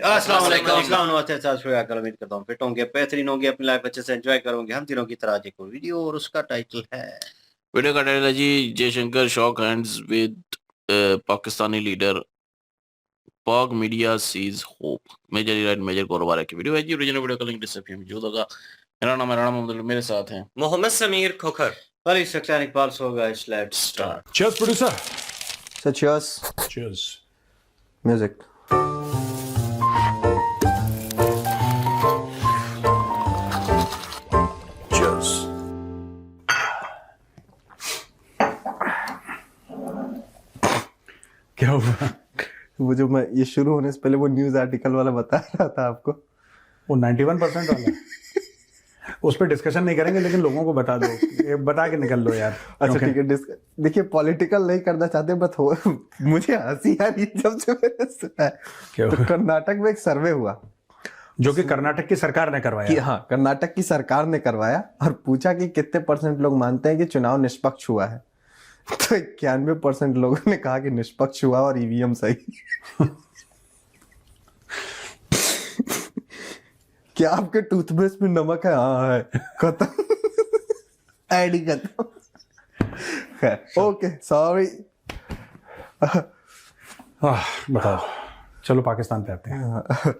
अस्सलाम वालेकुम। नमस्ते, सत उम्मीद करता हूँ फिट होंगे, बेहतरीन होंगे, अपनी लाइफ अच्छे से एंजॉय करोगे। हम तीनों की तरह आज एक और वीडियो और उसका टाइटल है, वीडियो का टाइटल है जी Jaishankar shakes hands with Pakistani leader, Pak media sees hope. Major right major कारोबार की वीडियो है जी। ओरिजिनल वीडियो का लिंक डिस्क्रिप्शन में मौजूद होगा। मेरा नाम है राणा मोहम्मद, मेरे साथ हैं Mohammad Sameer Khokhar, Ali Saksen Iqbal. So guys, let's start. Cheers, producer. So cheers. Cheers. Music. Cheers. क्या हुआ? वो जो मैं ये शुरू होने से पहले वो न्यूज आर्टिकल वाला बता रहा था आपको, वो 91% वाला उस पर डिस्कशन नहीं करेंगे, लेकिन लोगों को बता दो, ये बता के निकल लो यार। अच्छा Okay. ठीक है। देखिए पॉलिटिकल नहीं करना चाहते, बट हो मुझे हंसी आ रही जब से मैंने सुना है। क्या तो हुआ? कर्नाटक में एक सर्वे हुआ जो कि कर्नाटक की सरकार ने कि करवाया। हाँ, कर्नाटक की सरकार ने करवाया और पूछा कि कितने % लोग मानते हैं कि चुनाव निष्पक्ष हुआ है। तो 91% लोगों ने कहा कि निष्पक्ष हुआ और ईवीएम सही। क्या आपके टूथब्रश में नमक है? हाँ है। खत्म। ऐड ही खत्म। Okay sorry. बताओ, चलो पाकिस्तान पे आते हैं।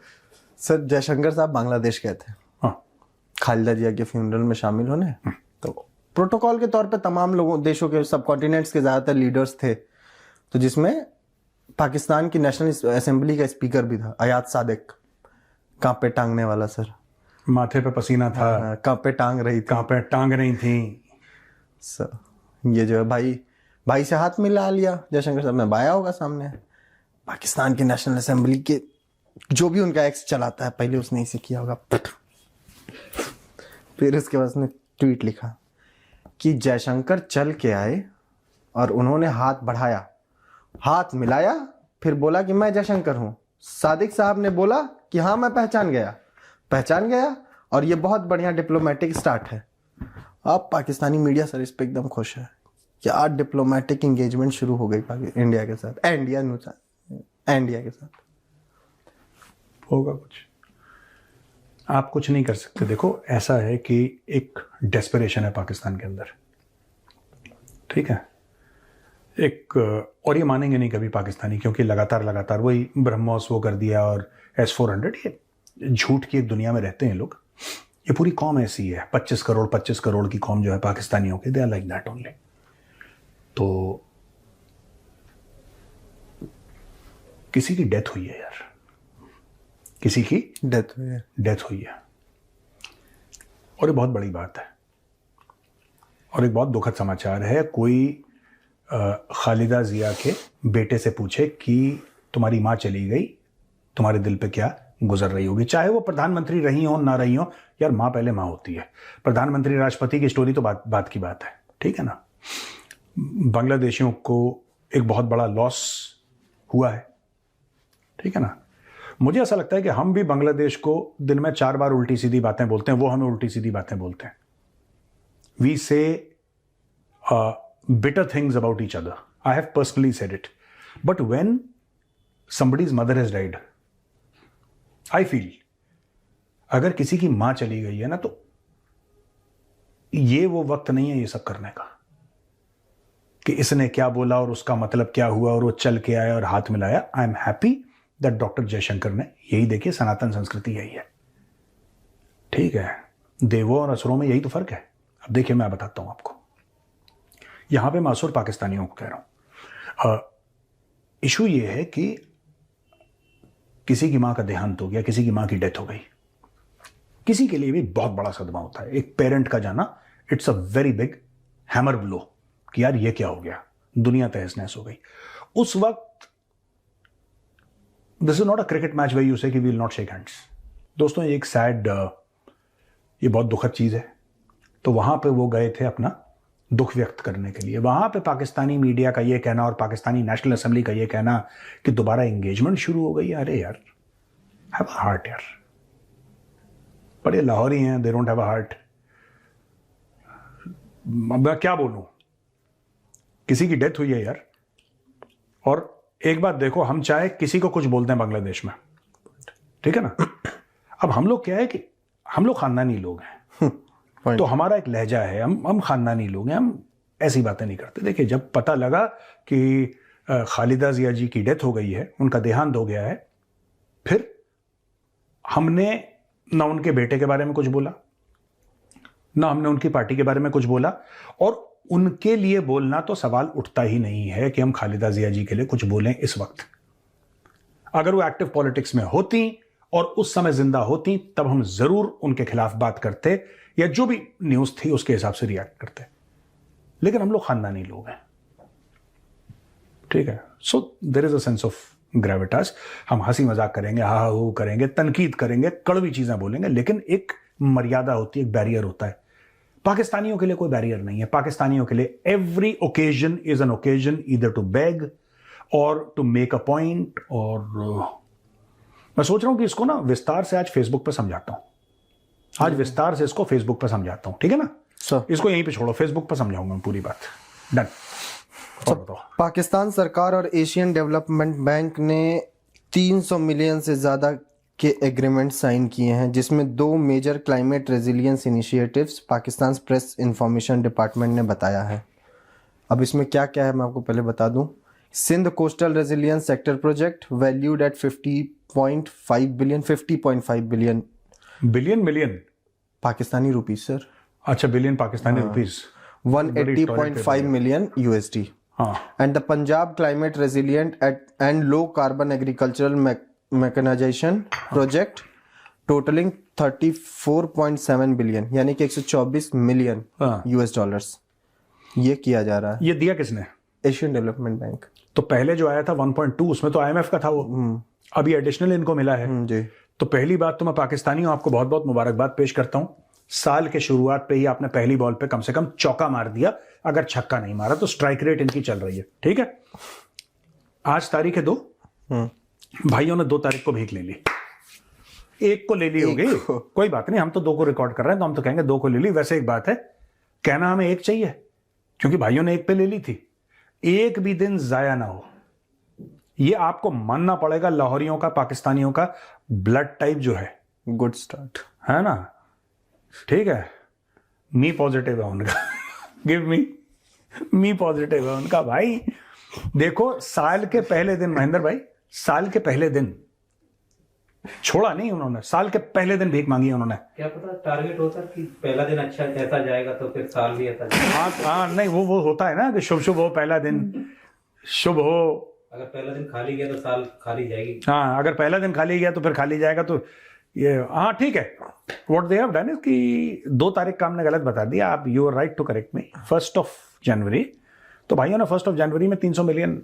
सर जयशंकर साहब बांग्लादेश गए थे हाँ। खालिदा जिया के फ्यूनरल में शामिल होने। तो प्रोटोकॉल के तौर पे तमाम लोगों देशों के सब कॉन्टिनेंट्स के ज्यादातर लीडर्स थे, तो जिसमें पाकिस्तान की नेशनल असेंबली का स्पीकर भी था, अयाज सादिक। कांपे टांगने वाला सर, माथे पे पसीना था, कांपे टांग रही थी। कहाँ पे टांग रही थी। सर ये जो है भाई से हाथ मिला लिया जयशंकर साहब ने, बाया होगा सामने। पाकिस्तान की नेशनल असेंबली के जो भी उनका एक्स चलाता है, पहले उसने इसे किया होगा। फिर उसके बाद उसने ट्वीट लिखा कि जयशंकर चल के आए और उन्होंने हाथ बढ़ाया, हाथ मिलाया, फिर बोला कि मैं जयशंकर हूं। सादिक साहब ने बोला कि हाँ मैं पहचान गया, और ये बहुत बढ़िया डिप्लोमेटिक स्टार्ट है। अब पाकिस्तानी मीडिया सर इस पे एकदम खुश है कि आज डिप्लोमेटिक एंगेजमेंट शुरू हो गई इंडिया के साथ, इंडिया के साथ। होगा कुछ, आप कुछ नहीं कर सकते। देखो ऐसा है कि एक डेस्परेशन है पाकिस्तान के अंदर, ठीक है। एक और ये मानेंगे नहीं कभी पाकिस्तानी, क्योंकि लगातार वही ब्रह्मोस वो कर दिया और S-400। ये झूठ की एक दुनिया में रहते हैं लोग। ये पूरी कौम ऐसी है, 25 करोड़ की कौम जो है पाकिस्तानियों की, they are like that only. तो किसी की डेथ हुई है यार, किसी की डेथ हुई है, और ये बहुत बड़ी बात है और एक बहुत दुखद समाचार है। कोई खालिदा जिया के बेटे से पूछे कि तुम्हारी माँ चली गई, तुम्हारे दिल पे क्या गुजर रही होगी, चाहे वो प्रधानमंत्री रही हो ना रही हो। यार माँ पहले माँ होती है। प्रधानमंत्री राष्ट्रपति की स्टोरी तो बात की बात है, ठीक है ना। बांग्लादेशियों को एक बहुत बड़ा लॉस हुआ है, ठीक है ना। मुझे ऐसा लगता है कि हम भी बांग्लादेश को दिन में 4 बार उल्टी सीधी बातें बोलते हैं, वो हमें उल्टी सीधी बातें बोलते हैं। वी से bitter things about each other. I have personally said it. But when somebody's mother has died, I feel अगर किसी की मां चली गई है ना, तो ये वो वक्त नहीं है ये सब करने का कि इसने क्या बोला और उसका मतलब क्या हुआ और वो चल के आया और हाथ मिलाया। I am happy that doctor Jaishankar ने यही देखिए, सनातन संस्कृति यही है, ठीक है। देवों और असुरों में यही तो फर्क है। अब देखिए मैं बताता हूं आपको, यहां पे मैं असुर पाकिस्तानियों को कह रहा हूं। इशू ये है कि किसी की मां का देहांत हो गया, किसी की मां की डेथ हो गई, किसी के लिए भी बहुत बड़ा सदमा होता है। एक पेरेंट का जाना, it's a very big hammer blow कि यार ये क्या हो गया, दुनिया तहस नहस हो गई। उस वक्त this is not a cricket match where you say कि we will not shake hands. दोस्तों ये एक सैड, ये बहुत दुखद चीज है। तो वहां पे वो गए थे अपना दुख व्यक्त करने के लिए। वहां पे पाकिस्तानी मीडिया का ये कहना और पाकिस्तानी नेशनल असेंबली का ये कहना कि दोबारा एंगेजमेंट शुरू हो गई है। अरे यार, हैव अ हार्ट यार। पर ये लाहौरी हैं, they don't have a heart. मैं क्या बोलूं, किसी की डेथ हुई है यार। और एक बात देखो, हम चाहे किसी को कुछ बोलते हैं बांग्लादेश में, ठीक है ना। अब हम लोग क्या है कि हम लोग खानदानी लोग हैं, Point. तो हमारा एक लहजा है, हम खानदानी लोग हैं, हम ऐसी बातें नहीं करते। देखिए, जब पता लगा कि खालिदा जिया जी की डेथ हो गई है, उनका देहांत हो गया है, फिर हमने ना उनके बेटे के बारे में कुछ बोला, ना हमने उनकी पार्टी के बारे में कुछ बोला, और उनके लिए बोलना तो सवाल उठता ही नहीं है कि हम खालिदा जिया जी के लिए कुछ बोलें इस वक्त। अगर वो एक्टिव पॉलिटिक्स में होती और उस समय जिंदा होती, तब हम जरूर उनके खिलाफ बात करते, या जो भी न्यूज थी उसके हिसाब से रिएक्ट करते। लेकिन हम लोग खानदानी लोग हैं, ठीक है। So there is a sense of gravitas. हम हंसी मजाक करेंगे, हा हू करेंगे, तनकीद करेंगे, कड़वी चीजें बोलेंगे, लेकिन एक मर्यादा होती है, एक बैरियर होता है। पाकिस्तानियों के लिए कोई बैरियर नहीं है। पाकिस्तानियों के लिए every occasion is an occasion either to beg और टू मेक अ पॉइंट। और मैं सोच रहा हूं कि इसको ना विस्तार से आज फेसबुक पे समझाता हूं। आज विस्तार से इसको फेसबुक पे समझाता हूं, ठीक है ना सर। इसको यहीं पे छोड़ो, फेसबुक पे समझाऊंगा मैं पूरी बात। डन। पाकिस्तान सरकार और एशियन डेवलपमेंट बैंक ने 300 मिलियन से ज़्यादा के एग्रीमेंट साइन किए हैं, जिसमें 2 major climate resilience initiatives Pakistan press information department ने बताया है। अब इसमें क्या क्या है मैं आपको पहले बता दूं। Sindh coastal resilience sector project valued at 50.5 billion billion million Pakistani rupees sir. अच्छा, billion Pakistani rupees, 180.5 million USD। हाँ। And the Punjab Climate Resilient and Low Carbon Agricultural Mechanization Project totaling 34.7 billion, यानी कि 124 मिलियन हाँ। $, ये किया जा रहा है। ये दिया किसने? Asian development bank. तो पहले जो आया था 1.2, उसमें तो IMF का था वो, अभी एडिशनल इनको मिला है। जी। तो पहली बात तो मैं पाकिस्तानी हूं, आपको बहुत बहुत मुबारकबाद पेश करता हूं। साल के शुरुआत पे ही आपने पहली बॉल पे कम से कम चौका मार दिया, अगर छक्का नहीं मारा तो स्ट्राइक रेट इनकी चल रही है, ठीक है। आज तारीख है 2, भाइयों ने 2 तारीख को भीख ले ली, 1 को ले ली होगी, कोई बात नहीं, हम तो 2 को रिकॉर्ड कर रहे हैं तो हम तो कहेंगे 2 को ले ली। वैसे एक बात है, कहना हमें 1 चाहिए, क्योंकि भाइयों ने 1 पे ले ली थी। एक भी दिन जाया ना हो, ये आपको मानना पड़ेगा। लाहौरियों का, पाकिस्तानियों का ब्लड टाइप जो है, गुड स्टार्ट है ना, ठीक है। मी पॉजिटिव है उनका गिव मी पॉजिटिव है उनका। भाई देखो, साल के पहले दिन, महेंद्र भाई, साल के पहले दिन छोड़ा नहीं उन्होंने, साल के पहले दिन भीख मांगी उन्होंने। क्या पता टारगेट होता कि पहला दिन अच्छा ऐसा जाएगा तो फिर साल भी ऐसा जाएगा। हाँ, नहीं वो होता है ना कि शुभ शुभ हो, पहला दिन शुभ हो। अगर पहला दिन खाली गया तो साल खाली जाएगी। हाँ, अगर पहला दिन खाली गया तो फिर खाली जाएगा। तो ये हाँ ठीक है। What they have done is कि 2 तारीख का हमने गलत बता दिया। आप you are right to correct me. 1 जनवरी, तो भाइयों ने 1 जनवरी में 300 मिलियन,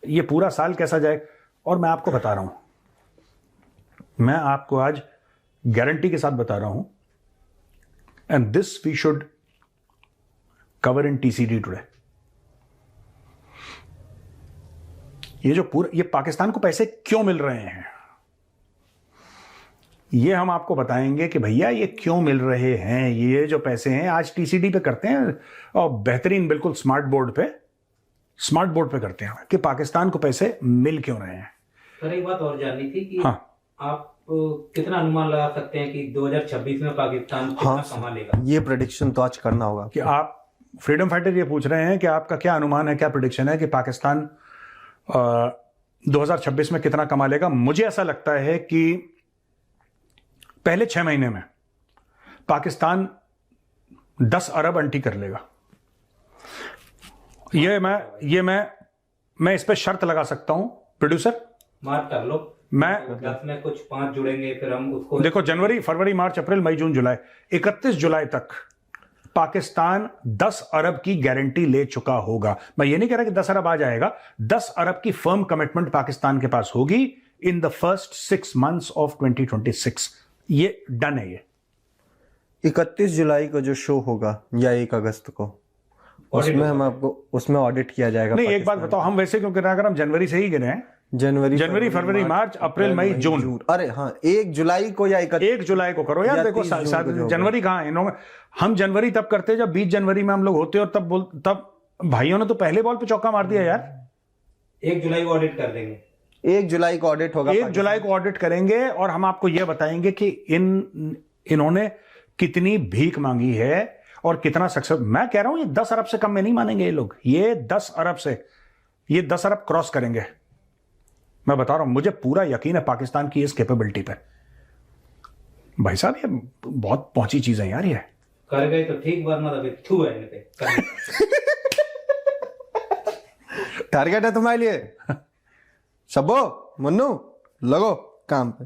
ये पूरा साल कैसा जाए। और मैं आपको बता रहा हूं, मैं आपको आज गारंटी के साथ बता रहा हूं, and this we should cover in TCD today. ये जो पूरा, ये पाकिस्तान को पैसे क्यों मिल रहे हैं, ये हम आपको बताएंगे कि भैया ये क्यों मिल रहे हैं। ये जो पैसे हैं आज TCD पे करते हैं, और बेहतरीन बिल्कुल स्मार्ट बोर्ड पे करते हैं कि पाकिस्तान को पैसे मिल क्यों रहे हैं। सर एक बात और जाननी थी कि हाँ। आप कितना अनुमान लगा सकते हैं कि 2026 में पाकिस्तान कितना कमा लेगा? ये प्रेडिक्शन तो आज करना होगा। कि आप फ्रीडम फाइटर ये पूछ रहे हैं कि आपका क्या अनुमान है, क्या प्रेडिक्शन है कि पाकिस्तान 2026 में कितना कमा लेगा। मुझे ऐसा लगता है कि पहले 6 महीने में पाकिस्तान 10 अरब अंटी कर लेगा। मैं इस पे शर्त लगा सकता हूं प्रोड्यूसर, मार्क कर लो। मैं 10 में कुछ 5 जुड़ेंगे, फिर हम उसको देखो, जनवरी, फरवरी, मार्च, अप्रैल, मई, जून, जुलाई, 31 जुलाई तक पाकिस्तान 10 अरब की गारंटी ले चुका होगा। मैं ये नहीं कह रहा कि 10 अरब आ जाएगा, 10 अरब की फर्म कमिटमेंट पाकिस्तान के पास होगी in the first 6 months of 2026। ये डन है। ये 31 जुलाई को जो शो होगा या 1 अगस्त को, उसमें हम आपको उसमें ऑडिट किया जाएगा। नहीं, एक बात बताओ, हम वैसे क्यों गिरे? अगर हम जनवरी से ही गिरे हैं, जनवरी, फरवरी, मार्च, अप्रैल, मई, जून। अरे हाँ, 1 जुलाई को या 1 जुलाई को करो यार। देखो जनवरी कहाँ है, हम जनवरी तब करते जब 20 जनवरी में हम लोग होते, और तब भाइयों ने तो पहले बॉल पे चौका मार दिया यार। 1 जुलाई को ऑडिट कर देंगे। 1 जुलाई को ऑडिट होगा। 1 जुलाई को ऑडिट करेंगे और हम आपको यह बताएंगे कि इन्होंने कितनी भीख मांगी है और कितना सक्सेस। मैं कह रहा हूं ये 10 अरब से कम में नहीं मानेंगे ये लोग, ये 10 अरब क्रॉस करेंगे। मैं बता रहा हूं, मुझे पूरा यकीन है पाकिस्तान की इस कैपेबिलिटी पे। भाई साहब ये बहुत पहुंची चीज है यार। ये कर गए तो ठीक, बात मतलब थू है इन पे टारगेट है तुम्हारे लिए। शब्बो मुन्नू लगो काम पे।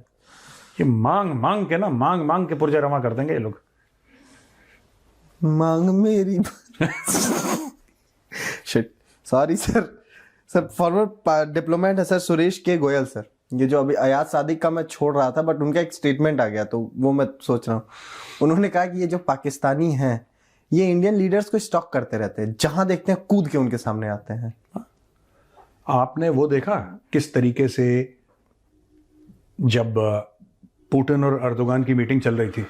ये मांग के पुर्जे रमा कर देंगे ये लोग। मांग मेरी shit, sorry sir forward diplomat है सर सुरेश के गोयल सर। ये जो अभी अयाज सादिक का मैं छोड़ रहा था, बट उनका एक स्टेटमेंट आ गया तो वो मैं सोच रहा हूँ। उन्होंने कहा कि ये जो पाकिस्तानी हैं ये इंडियन लीडर्स को स्टॉक करते रहते हैं, जहां देखते हैं कूद के उनके सामने आते हैं। आपने वो देखा किस तरीके से जब पुतिन और अर्दोगान की मीटिंग चल रही थी,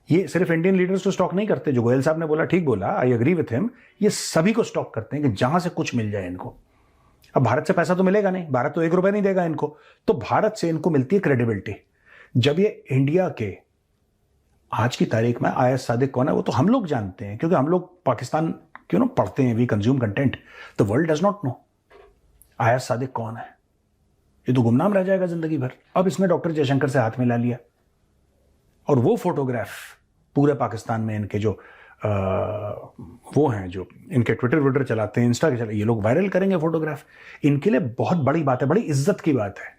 ये सिर्फ इंडियन लीडर्स को स्टॉक नहीं करते। जो गोयल साहब ने बोला ठीक बोला, आई एग्री विथ हिम। ये सभी को स्टॉक करते हैं कि जहां से कुछ मिल जाए इनको। अब भारत से पैसा तो मिलेगा नहीं, भारत तो 1 रुपया नहीं देगा इनको, तो भारत से इनको मिलती है क्रेडिबिलिटी। जब ये इंडिया के आज की तारीख में आयत सादिक कौन है वो तो हम लोग जानते हैं, क्योंकि हम लोग पाकिस्तान क्यों ना पढ़ते हैं, we consume content. The world does not know Ayat Sadiq कौन है। ये तो गुमनाम रह जाएगा जिंदगी भर। अब इसने डॉक्टर जयशंकर से हाथ मिला लिया और वो फोटोग्राफ पूरे पाकिस्तान में इनके जो वो हैं जो इनके ट्विटर चलाते हैं, इंस्टा के चलाते, ये लोग वायरल करेंगे फोटोग्राफ। इनके लिए बहुत बड़ी बात है, बड़ी इज्जत की बात है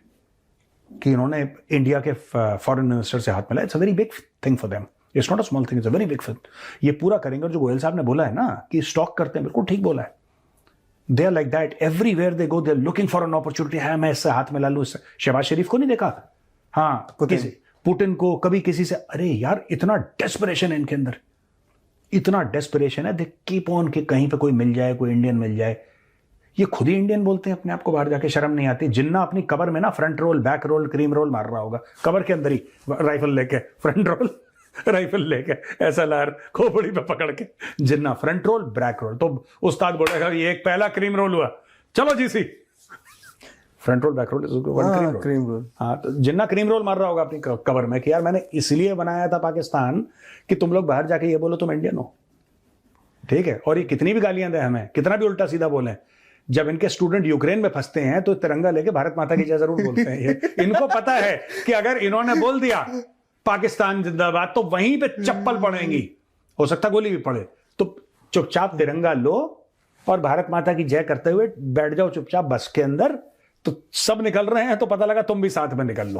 कि इन्होंने इंडिया के फॉरेन मिनिस्टर से हाथ मिलाया। It's a very big thing for them, it's not a small thing, it's a very big thing. ये पूरा करेंगे। और जो गोयल साहब ने बोला है ना कि स्टॉक करते हैं, बिल्कुल ठीक बोला है। They are like that, everywhere they go they are looking for an opportunity. है मैं इससे हाथ मिला लूं, इससे। शहबाज शरीफ को नहीं देखा? हाँ, पुतिन को, कभी किसी से। अरे यार इतना डेस्परेशन है इनके अंदर, इतना डेस्परेशन है। दे कीप ऑन कि कहीं पे कोई मिल जाए, कोई इंडियन मिल जाए। ये खुद ही इंडियन बोलते हैं अपने आप को, बाहर जाके शर्म नहीं आती। जिन्ना अपनी कबर में ना front roll, back roll, cream roll मार रहा होगा कबर के अंदर ही, राइफल लेके फ्रंट रोल राइफल लेके ऐसा लार खोपड़ी पे पकड़ के। Jinnah front roll back roll, तो उस्ताद बोलेगा ये एक पहला क्रीम रोल हुआ, चलो जी सी। Front roll back roll, one cream roll. हाँ, तो जिन्ना क्रीम रोल मार रहा होगा अपनी कवर में कि यार मैंने इसलिए बनाया था पाकिस्तान कि तुम लोग बाहर जाके ये बोलो तुम इंडियन हो। ठीक है, और ये कितनी भी गालियां दें हमें, कितना भी उल्टा सीधा बोलें, जब इनके स्टूडेंट यूक्रेन में फंसते हैं तो तिरंगा लेके भारत माता की जय जरूर बोलते हैं। ये इनको पता है कि अगर इन्होंने बोल दिया पाकिस्तान जिंदाबाद तो वहीं पे चप्पल पड़ेंगी, हो सकता गोली भी पड़े। तो चुपचाप तिरंगा लो और भारत माता की जय करते हुए बैठ जाओ चुपचाप बस के अंदर। तो सब निकल रहे हैं तो पता लगा तुम भी साथ में निकल लो।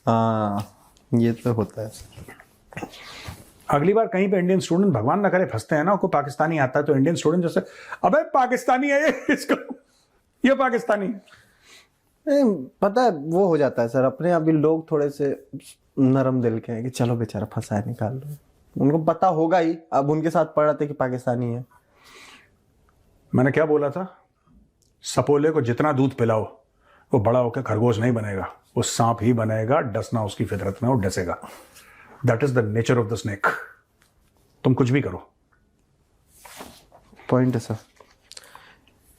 हाँ, ये तो होता है। अगली बार कहीं पे इंडियन स्टूडेंट, भगवान ना करे, फंसते हैं ना, कोई पाकिस्तानी आता है तो इंडियन स्टूडेंट जैसे अबे पाकिस्तानी है ये, इसको ये पाकिस्तानी है। पता है वो हो जाता है सर, अपने आप भी लोग थोड़े से नरम दिल के हैं कि चलो बेचारा फंसा है, निकाल लो। उनको पता होगा ही, अब उनके साथ पड़ रहे थे कि पाकिस्तानी है। मैंने क्या बोला था? सपोले को जितना दूध पिलाओ वो बड़ा होकर खरगोश नहीं बनेगा, वो सांप ही बनेगा। डसना उसकी फितरत में, वो डसेगा। That is the nature of the snake. तुम कुछ भी करो। पॉइंट है सर।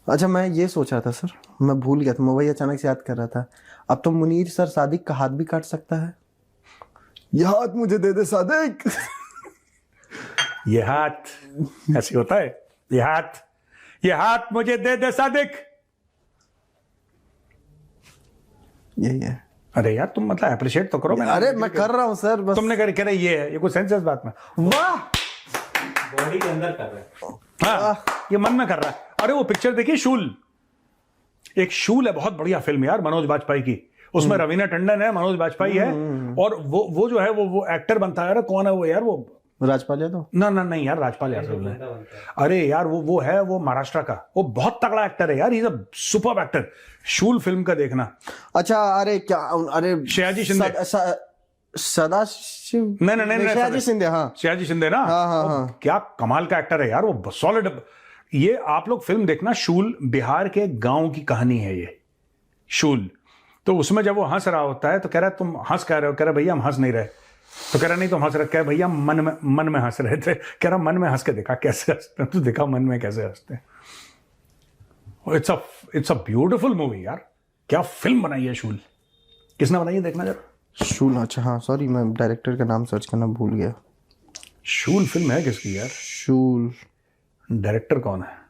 अच्छा, मैं ये सोच रहा था सर, मैं भूल गया था, मैं वही अचानक से याद कर रहा था। अब तो मुनीर सर सादिक का हाथ भी काट सकता है। यह हाथ मुझे दे दे सादिक। ये हाथ ऐसे होता है, ये हाथ मुझे दे दे सादिक। यही है। अरे यार तुम मतलब अप्रिशिएट तो करो। अरे मैं कर रहा हूं सर, बस तुमने कह रहे ये है, ये कोई सेंस है इस बात में? वाह, बॉडी के अंदर कर रहे हैं। हाँ, ये मन में कर रहा है। अरे वो पिक्चर देखिए शूल, एक शूल है, बहुत बढ़िया फिल्म यार, मनोज बाजपेयी की। उसमें रवीना टंडन है, मनोज बाजपेयी है, और वो जो है वो एक्टर बनता है। अरे कौन है वो यार? वो राजपाल यादव? ना नहीं यार, राजपाल यादव है। अरे यार वो है, वो महाराष्ट्र का, वो बहुत तगड़ा एक्टर है यार, is a superb actor. Shool film का देखना। अच्छा, अरे क्या, अरे सयाजी शिंदे, सदाशिव, नहीं सयाजी शिंदे। हाँ, सयाजी शिंदे ना। हाँ। क्या कमाल का एक्टर है यार वो, सॉलिड। ये आप लोग फिल्म देखना, शूल बिहार के गांव की कहानी है ये शूल। तो उसमें जब वो हंस रहा होता है तो कह रहा है तुम हंस कह रहे हो? कह रहा भैया हम हंस नहीं रहे। तो कह रहा नहीं तुम हंस रहे। कह भैया मन में हंस रहे थे। कह रहा मन में हंस के देखा कैसे हंसते हैं। तो देखा मन में कैसे हंसते हैं। इट्स अ ब्यूटीफुल मूवी यार, क्या फिल्म बनाई है शूल, किसने बनाई है देखना जरा। शूल, अच्छा हाँ सॉरी, मैं डायरेक्टर का नाम सर्च करना भूल गया। शूल फिल्म है किसकी यार, शूल, डायरेक्टर कौन है।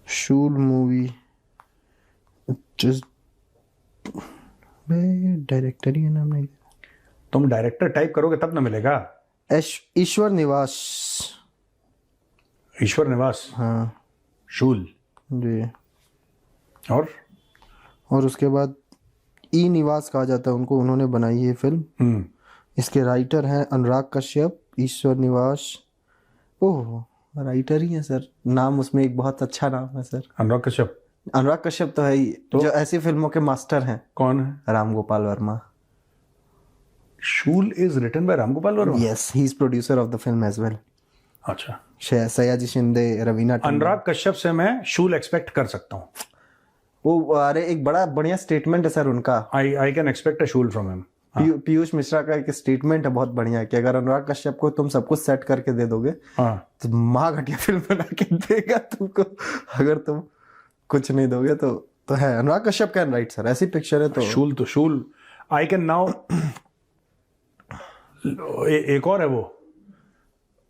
शूल मूवी जस्ट डायरेक्टर ही है नाम नहीं। तुम डायरेक्टर टाइप करोगे तब ना मिलेगा। ईश्वर निवास। ईश्वर निवास, हाँ शूल। जी। और उसके बाद ई निवास कहा जाता है उनको, उन्होंने बनाई ये फिल्म। इसके राइटर हैं अनुराग कश्यप, ईश्वर निवास। ओह राइटर ही है सर, नाम उसमें एक बहुत अच्छा नाम है सर। अनुराग कश्यप। अनुराग कश्यप तो है ही, तो? जो ऐसी फिल्मों के मास्टर हैं। कौन है। Ram Gopal Varma. Shool is written by Ram Gopal Varma. Yes, he is producer of the film as well. अच्छा, सयाजी शिंदे, रवीना टंडन। अनुराग कश्यप से मैं शूल एक्सपेक्ट कर सकता हूँ। वो अरे एक बड़ा बढ़िया स्टेटमेंट है सर उनका। I can expect a Shool from him. Piyush Mishra का एक स्टेटमेंट है बहुत बढ़िया, कि अगर अनुराग कश्यप को तुम सब कुछ सेट करके दे दोगे हाँ, तो महाघटिया फिल्म बना के देगा तुमको, अगर तुम कुछ नहीं दोगे तो है। Anurag Kashyap can write sir, ऐसी पिक्चर है तो शूल आई कैन नाउ। एक और है वो,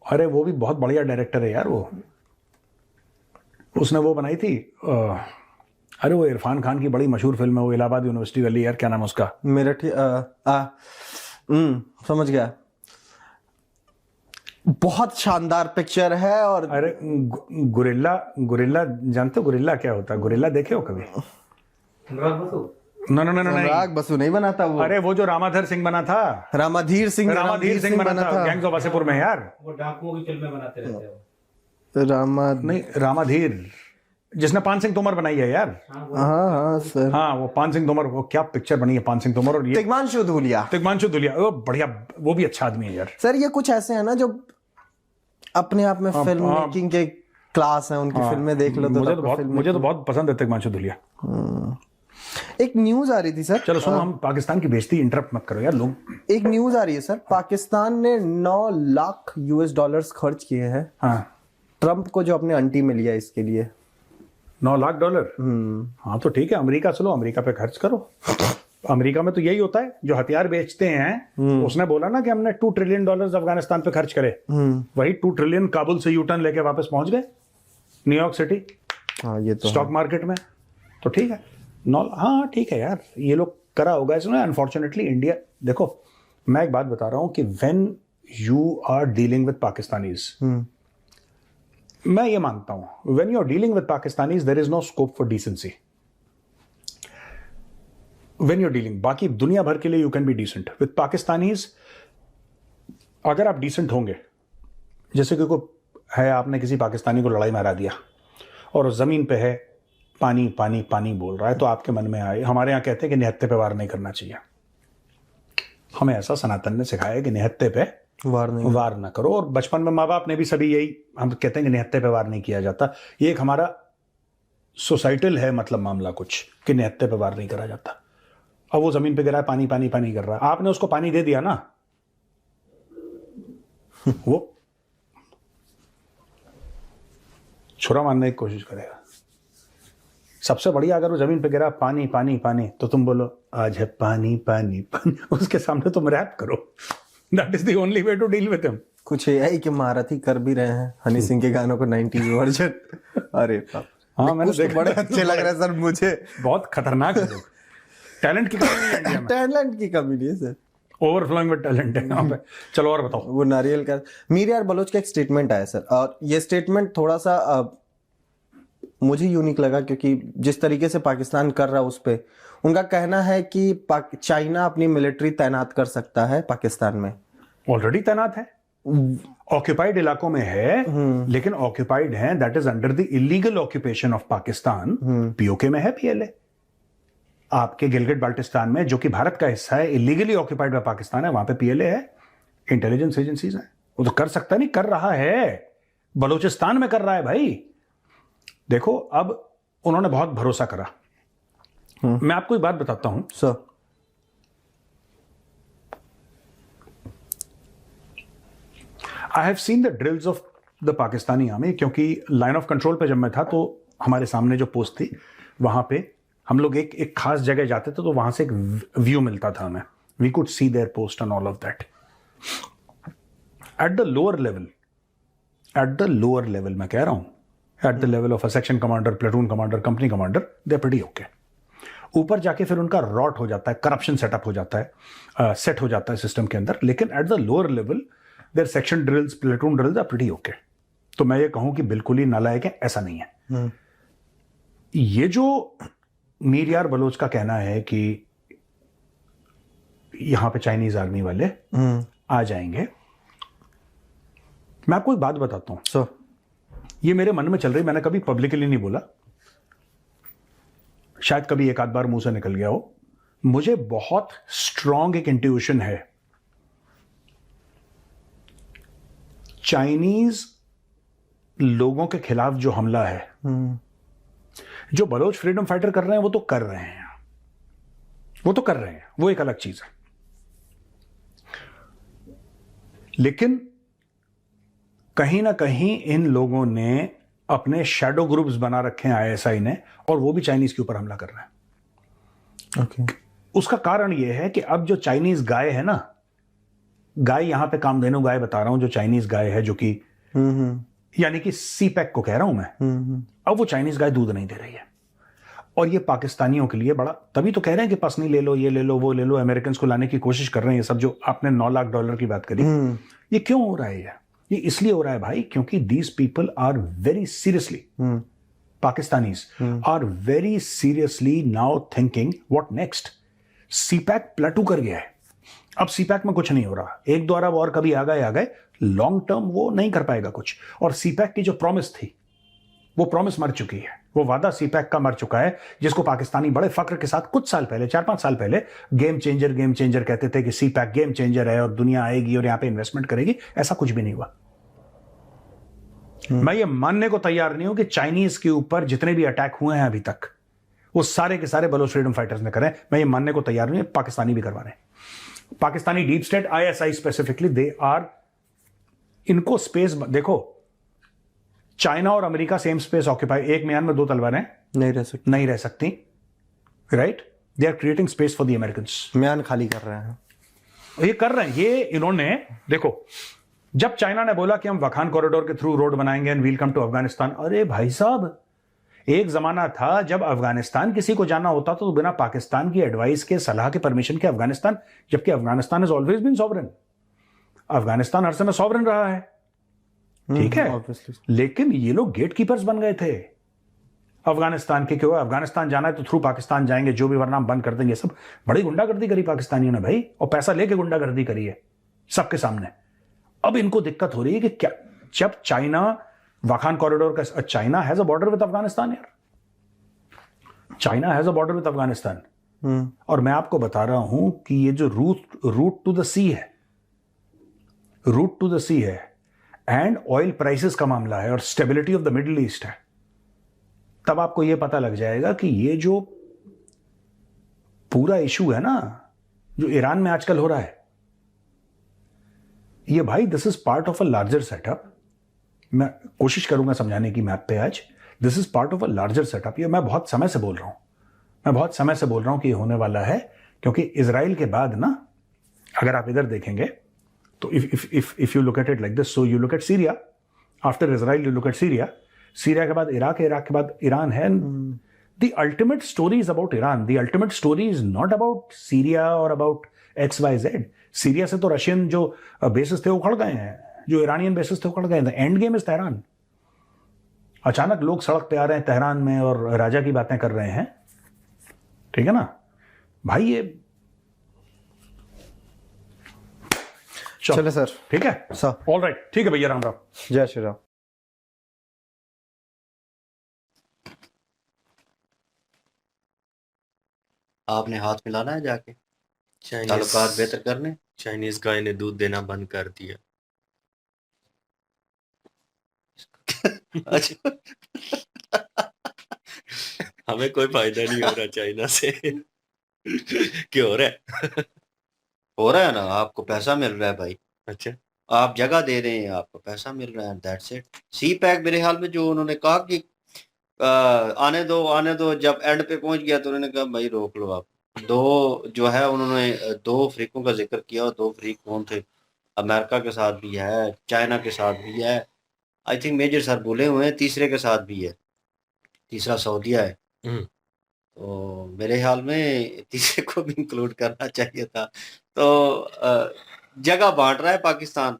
अरे वो भी बहुत बढ़िया डायरेक्टर है यार वो, उसने वो बनाई थी अरे वो इरफान खान की बड़ी मशहूर फिल्म है वो, इलाहाबाद यूनिवर्सिटी वाली, यार क्या नाम है उसका। मेरठ। समझ गया, बहुत शानदार पिक्चर है। और अरे गुरिल्ला जानते हो गुरिल्ला क्या होता है, गुरिल्ला देखे हो कभी। अनुराग बसु। नो अनुराग बसु नहीं बना था वो। अरे वो जो रामाधर सिंह बना था, रामाधीर सिंह बना था गैंग्स ऑफ वासेपुर में यार। वो डाकुओं की फिल्में बनाते रहते हैं। नहीं रामाधीर, जिसने पान सिंह तोमर बनाई है यार। हाँ सर, हाँ वो पान सिंह तोमर, वो क्या पिक्चर बनी है पान सिंह तोमर। और ये तिग्मांशु धूलिया, वो बढ़िया, वो भी अच्छा आदमी है यार। सर ये कुछ ऐसे हैं ना जो अपने आप में फिल्म मेकिंग के क्लास हैं, उनकी फिल्में देख लो तो मुझे तो बहुत पसंद है तिग्मांशु धूलिया। एक न्यूज आ रही थी सर, चलो सुनो, हम पाकिस्तान की बेइज्जती इंटरप्ट मत करो यार लोग। एक न्यूज आ रही है सर, पाकिस्तान ने $9 लाख खर्च किए हैं हाँ, ट्रंप को जो अपने अंटी में लिया इसके लिए। $9 लाख। हाँ तो ठीक है, अमेरिका चलो अमेरिका पे खर्च करो। अमेरिका में तो यही होता है, जो हथियार बेचते हैं उसने बोला ना कि हमने $2 ट्रिलियन अफगानिस्तान पे खर्च करे, वही 2 ट्रिलियन काबुल से यूटर्न लेके वापस पहुंच गए न्यूयॉर्क सिटी। हाँ ये तो स्टॉक मार्केट में। तो ठीक है, हाँ ठीक है यार, ये लोग करा होगा इसने। अनफॉर्चुनेटली इंडिया, देखो मैं एक बात बता रहा हूं कि when you are dealing with Pakistanis, मैं ये मानता हूं when you are dealing with Pakistanis there is no scope for decency. When you are dealing, बाकी दुनिया भर के लिए you can be decent, with Pakistanis अगर आप डिसेंट होंगे, जैसे कि कोई है आपने किसी पाकिस्तानी को लड़ाई में हरा दिया और जमीन पे है पानी पानी पानी बोल रहा है, तो आपके मन में आए, हमारे यहाँ कहते हैं कि निहत्थे पे वार नहीं करना चाहिए। हमें ऐसा सनातन ने सिखाया कि निहत्थे पे वार ना करो, और बचपन में माँ बाप ने भी सभी यही हम कहते हैं कि निहत्थे पे वार नहीं किया जाता। ये एक हमारा सोसाइटल है, मतलब मामला कुछ कि निहत्थे पे वार नहीं करा जाता। अब वो जमीन पे गिरा है, पानी पानी पानी कर रहा है, आपने उसको पानी दे दिया ना, वो छुरा मारने की कोशिश करेगा। सबसे बढ़िया, अगर वो जमीन पे गिरा पानी पानी पानी, तो तुम बोलो आज है पानी पानी पानी, उसके सामने तुम रैप करो। That is the only way to deal with him. कुछ एआई के महारथी कर भी रहे हैं हनी सिंह के गानों को 90s वर्जन। अरे बाप, हाँ मैंने देखा, बड़े अच्छे लग रहे हैं सर मुझे। बहुत खतरनाक है लोग। टैलेंट की कमी नहीं है इंडिया में, टैलेंट की कमी नहीं है सर, ओवरफ्लोइंग विद टैलेंट है यहाँ पे। चलो और बताओ। वो नारियल का मीर यार बलोच का एक स्टेटमेंट आया सर, और ये स्टेटमेंट थोड़ा सा मुझे यूनिक लगा, क्योंकि जिस तरीके से पाकिस्तान कर रहा है उस पे उनका कहना है कि चाइना अपनी मिलिट्री तैनात कर सकता है पाकिस्तान में। ऑलरेडी तैनात है, ऑक्यूपाइड इलाकों में है, लेकिन ऑक्यूपाइड है that is under the illegal occupation of Pakistan. PoK में है पीएलए। आपके गिलगिट बाल्टिस्तान में, जो कि भारत का हिस्सा है, इलीगली ऑक्यूपाइड बाय पाकिस्तान है, वहां पे पीएलए है, इंटेलिजेंस एजेंसीज हैं। वो तो कर सकता नहीं, कर रहा है, बलूचिस्तान में कर रहा है भाई। देखो अब उन्होंने बहुत भरोसा करा। मैं आपको एक बात बताता हूं sir, I have seen the drills of the Pakistani army, क्योंकि लाइन ऑफ कंट्रोल पे जब मैं था तो हमारे सामने जो पोस्ट थी वहां पे हम लोग एक एक खास जगह जाते थे तो वहां से एक व्यू मिलता था हमें, we could see their post and all of that. At the lower level मैं कह रहा हूं, at the level of a section commander, platoon commander, company commander, they pretty okay. ऊपर जाके फिर उनका रॉट हो जाता है, करप्शन सेटअप हो जाता है, सेट हो जाता है सिस्टम के अंदर। लेकिन at the lower level their section drills, platoon drills are pretty okay. तो मैं ये कहूं कि बिल्कुल ही नालायक है, ऐसा नहीं है। ये जो मीर यार बलोच का कहना है कि यहां पे चाइनीज आर्मी वाले आ जाएंगे, मैं आपको एक बात बताता हूं। सो ये मेरे मन में चल रही, मैंने कभी पब्लिकली नहीं बोला, शायद कभी एक आध बार मुंह से निकल गया हो। मुझे बहुत स्ट्रांग एक इंट्यूशन है, चाइनीज लोगों के खिलाफ जो हमला है, जो बलोच फ्रीडम फाइटर कर रहे हैं वो तो कर रहे हैं, वो एक अलग चीज है। लेकिन कहीं ना कहीं इन लोगों ने अपने शैडो ग्रुप्स बना रखे हैं आईएसआई ने, और वो भी चाइनीज के ऊपर हमला कर रहे हैं। ओके। उसका कारण यह है कि अब जो चाइनीज गाय है ना, गाय यहां पे कामधेनु गाय बता रहा हूं, जो चाइनीज गाय है, जो कि यानी कि सीपैक को कह रहा हूं मैं, अब वो चाइनीज गाय दूध नहीं दे रही है। और ये पाकिस्तानियों के लिए बड़ा, तभी तो कह रहे हैं कि पसनी ले लो, ये ले लो, वो ले लो, अमेरिकन को लाने की कोशिश कर रहे हैं। ये सब जो आपने $9 लाख की बात करी, ये क्यों हो रहा है? ये इसलिए हो रहा है भाई, क्योंकि these people are very seriously, Pakistanis are very seriously now thinking what next. CPEC plateau कर गया है, अब सीपैक में कुछ नहीं हो रहा। 1-2 अरब और कभी आ गए, लॉन्ग टर्म वो नहीं कर पाएगा कुछ। और सीपैक की जो प्रॉमिस थी, वो प्रॉमिस मर चुकी है, वो वादा सीपैक का मर चुका है, जिसको पाकिस्तानी बड़े फक्र के साथ कुछ साल पहले, 4-5 साल पहले गेम चेंजर कहते थे कि सीपैक गेम चेंजर है और दुनिया आएगी और यहां पे इन्वेस्टमेंट करेगी। ऐसा कुछ भी नहीं हुआ। मैं ये मानने को तैयार नहीं हूं कि चाइनीज के ऊपर जितने भी अटैक हुए हैं अभी तक, वो सारे के सारे बलोच फ्रीडम फाइटर्स ने करे। मैं ये मानने को तैयार नहीं, पाकिस्तानी भी करवा रहे हैं। Pakistani deep state, ISI specifically, they are, इनको स्पेस देखो, चाइना और अमेरिका सेम स्पेस ऑक्यूपाई, एक म्यान में 2 तलवारें नहीं रह सकती, right? They are creating space for the American. म्यान खाली कर रहे हैं, ये कर रहे हैं, ये इन्होंने, देखो, जब चाइना ने बोला कि हम वखान कॉरिडोर के थ्रू रोड बनाएंगे and we'll come to Afghanistan, अरे भाई साहब, एक जमाना था जब अफगानिस्तान किसी को जाना होता तो बिना पाकिस्तान की एडवाइस के, सलाह के, परमिशन के अफगानिस्तान, जबकि Afghanistan has always been sovereign. Afghanistan हर समय सॉवरेन रहा है, ठीक है, लेकिन ये लोग गेट कीपर्स बन गए थे अफगानिस्तान के। क्यों? अफगानिस्तान जाना है तो थ्रू पाकिस्तान जाएंगे, जो भी वरना हम बंद कर देंगे। सब बड़ी गुंडागर्दी करी पाकिस्तानियों ने भाई, और पैसा लेके गुंडागर्दी करी है सबके सामने। अब इनको दिक्कत हो रही है कि क्या, जब चाइना वाखान कॉरिडोर का, China has a border with Afghanistan यार, China has a border with Afghanistan. और मैं आपको बता रहा हूं कि ये जो रूट टू द सी है, रूट टू द सी है, एंड ऑयल प्राइसेस का मामला है, और stability of the middle east है, तब आपको यह पता लग जाएगा कि ये जो पूरा इशू है ना, जो ईरान में आजकल हो रहा है, ये भाई, this is part of a larger setup. मैं कोशिश करूंगा समझाने की मैप पे आज। This is part of a larger setup. ये मैं बहुत समय से बोल रहा हूं कि ये होने वाला है, क्योंकि इजराइल के बाद ना, अगर आप इधर देखेंगे तो if you look at it like this, so you look at Syria, after Israel you look at Syria, Syria के बाद इराक है, इराक के बाद ईरान है। The ultimate story is about Iran, the ultimate story is not about Syria और about XYZ। Syria से तो Russian जो बेसिस थे वो उखड़ गए हैं, जो ईरानियन बेसिस थे उखड़ गए हैं। End game is Tehran. अचानक लोग सड़क पे आ रहे हैं तेहरान में और राजा की बातें कर रहे हैं, ठीक है ना भाई? ये चले सर, ठीक है सर, ऑल राइट, ठीक है भैया, राम राम, जय श्री राम। आपने हाथ मिलाना है जाके चाइनीज ताल्लुकात बेहतर करने। चाइनीज गाय ने दूध देना बंद कर दिया। अच्छा, हमें कोई फायदा नहीं हो रहा चाइना से। क्यों हो रहा है? हो रहा है ना, आपको पैसा मिल रहा है भाई, अच्छा, आप जगह दे रहे हैं, आपको पैसा मिल रहा है, दैट्स इट। सी पैक मेरे ख्याल में जो उन्होंने कहा कि आने दो, जब एंड पे पहुंच गया तो उन्होंने कहा भाई रोक लो आप। दो जो है उन्होंने दो फ्रीकों का जिक्र किया, और दो फ्रीक कौन थे? अमेरिका के साथ भी है, चाइना के साथ भी है, आई थिंक मेजर सर बोले हुए हैं तीसरे के साथ भी है, तीसरा सऊदीया है। हम्म, तो मेरे ख्याल में तीसरे को भी इंक्लूड करना चाहिए था। तो जगह बांट रहा है पाकिस्तान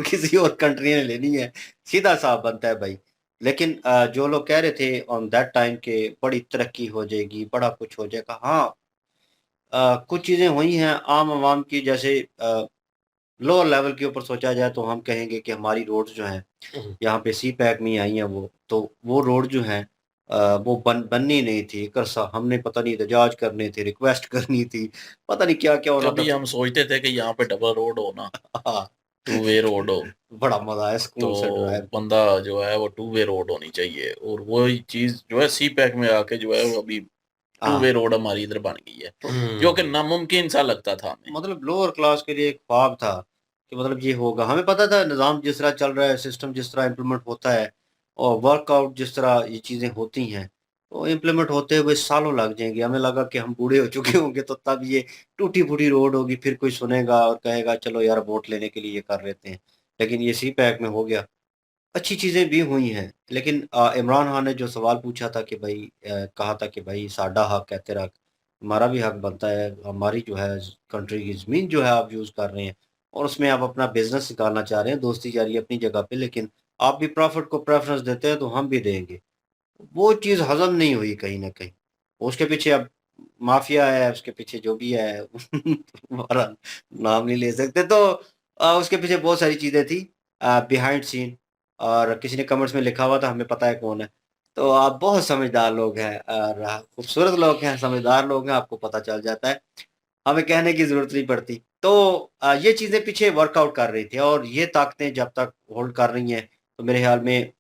किसी और कंट्री ने लेनी है, सीधा साफ बनता है भाई। लेकिन जो लोग कह रहे थे ऑन दैट टाइम के बड़ी तरक्की हो जाएगी, बड़ा कुछ हो जाएगा, हाँ कुछ चीज़ें हुई हैं आम आवाम की, जैसे लोअर लेवल के ऊपर सोचा जाए तो हम कहेंगे कि हमारी रोड्स जो हैं हम्म, यहाँ पे सी पैक में आई हैं, वो रोड जो हैं वो बननी नहीं थी, करसा हमने पता नहीं एहतजाज करने थे, रिक्वेस्ट करनी थी, पता नहीं क्या क्या होना कभी था। हम सोचते थे कि यहाँ पे डबल रोड हो ना, हाँ, 2 वे रोड हो, बड़ा मजा आया तो स्कूल से ड्राइव। बंदा जो है वो 2 वे रोड होनी चाहिए, और वही चीज जो है सी पैक में आके जो है वो अभी 2 वे हाँ, रोड हमारी इधर बन गई है, तो जो कि नामुमकिन सा लगता था हमें। मतलब लोअर क्लास के लिए एक ख्वाब था कि मतलब ये होगा, हमें पता था निज़ाम जिस तरह चल रहा है, सिस्टम जिस तरह इम्प्लीमेंट होता है, और वर्कआउट जिस तरह ये चीज़ें होती हैं, तो इम्प्लीमेंट होते हुए सालों लग जाएंगे। हमें लगा कि हम बूढ़े हो चुके होंगे तो तब ये टूटी फूटी रोड होगी, फिर कोई सुनेगा और कहेगा चलो यार वोट लेने के लिए ये कर लेते हैं। लेकिन ये सी पैक में हो गया, अच्छी चीज़ें भी हुई हैं। लेकिन इमरान खान ने जो सवाल पूछा था कि भाई कहा था कि भाई साडा हक है तेरा, हमारा भी हक बनता है, हमारी जो है कंट्री की ज़मीन जो है आप यूज़ कर रहे हैं, और उसमें आप अपना बिज़नेस निकालना चाह रहे हैं, दोस्ती जारी है अपनी जगह पे, लेकिन आप भी प्रॉफ़िट को प्रेफ़रेंस देते हैं तो हम भी देंगे। वो चीज़ हज़म नहीं हुई कहीं न कहीं। उसके पीछे अब माफ़िया है, उसके पीछे जो भी है हमारा नाम नहीं ले सकते, तो उसके पीछे बहुत सारी चीज़ें थी बिहाइंड सीन, और किसी ने कमेंट्स में लिखा हुआ था हमें पता है कौन है। तो आप बहुत समझदार लोग हैं और खूबसूरत लोग हैं, समझदार लोग हैं, आपको पता चल जाता है, हमें कहने की ज़रूरत नहीं पड़ती। तो ये चीज़ें पीछे वर्कआउट कर रही थी, और ये ताकतें जब तक होल्ड कर रही हैं, तो मेरे ख़्याल में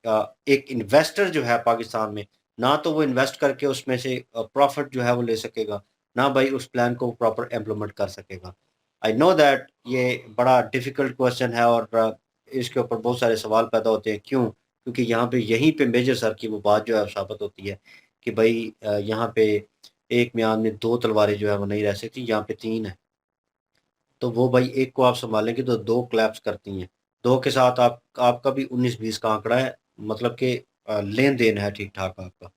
एक इन्वेस्टर जो है पाकिस्तान में, ना तो वो इन्वेस्ट करके उसमें से प्रॉफ़िट जो है वो ले सकेगा, ना भाई उस प्लान को प्रॉपर इम्प्लीमेंट कर सकेगा। आई नो दैट ये बड़ा डिफ़िकल्ट क्वेश्चन है, और इसके ऊपर बहुत सारे सवाल पैदा होते हैं। क्यों? क्योंकि यहाँ पे यहीं पे मेजर सर की वो बात जो है साबित होती है कि भई यहाँ पे एक म्यान में 2 तलवारें जो है वो नहीं रह सकती, यहाँ पे 3 है। तो वो भाई एक को आप सँभालेंगे तो 2 कोलैप्स करती हैं। 2 के साथ आपका भी 19-20 का आंकड़ा है, मतलब कि लेन-देन है ठीक-ठाक आपका।